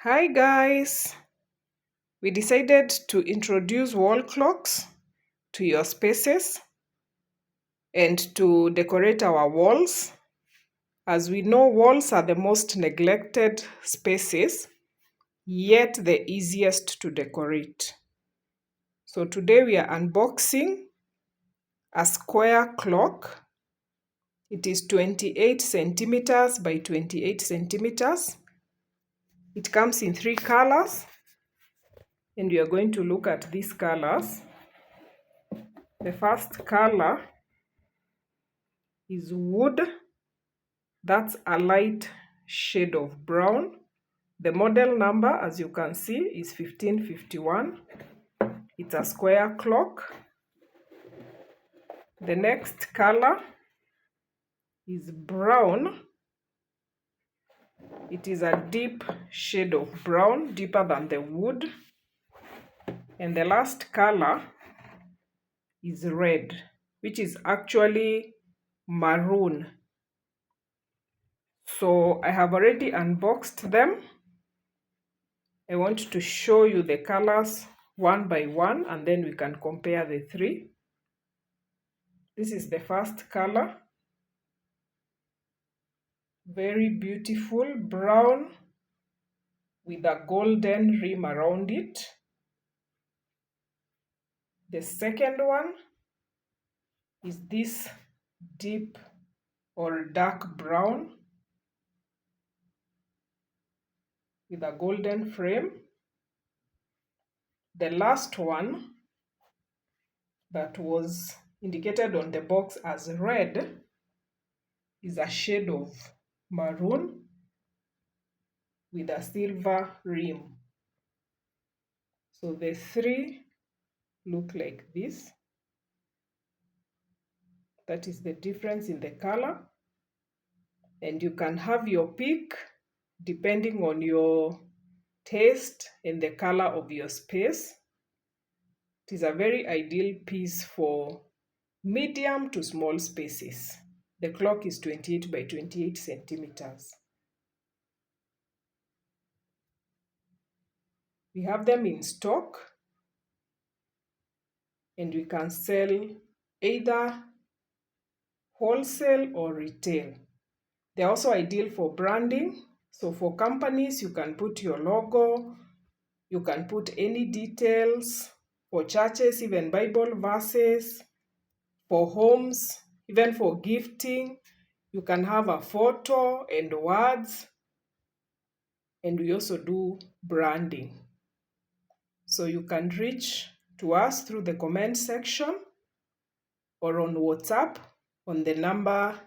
Hi guys! We decided to introduce wall clocks to your spaces and to decorate our walls. As we know, walls are the most neglected spaces, yet the easiest to decorate. So today we are unboxing a square clock. It is 28 centimeters by 28 centimeters. It comes in 3 colors, and we are going to look at these colors. The first color is wood. That's a light shade of brown. The model number, as you can see, is 1551. It's a square clock. The next color is brown. It is a deep shade of brown, deeper than the wood. And the last color is red, which is actually maroon. So I have already unboxed them. I want to show you the colors one by one, and then we can compare the three. This is the first color. Very beautiful brown with a golden rim around it. The second one is this deep or dark brown with a golden frame. The last one that was indicated on the box as red is a shade of maroon with a silver rim. So the three look like this. That is the difference in the color. And you can have your pick depending on your taste and the color of your space. It is a very ideal piece for medium to small spaces. The clock is 28 by 28 centimeters. We have them in stock, and we can sell either wholesale or retail. They're also ideal for branding. So for companies, you can put your logo, you can put any details. For churches, even Bible verses. For homes, even for gifting, you can have a photo and words. And we also do branding. So you can reach to us through the comment section or on WhatsApp on the number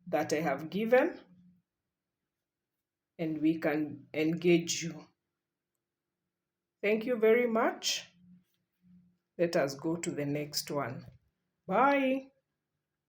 that I have given, and we can engage you. Thank you very much. Let us go to the next one. Bye.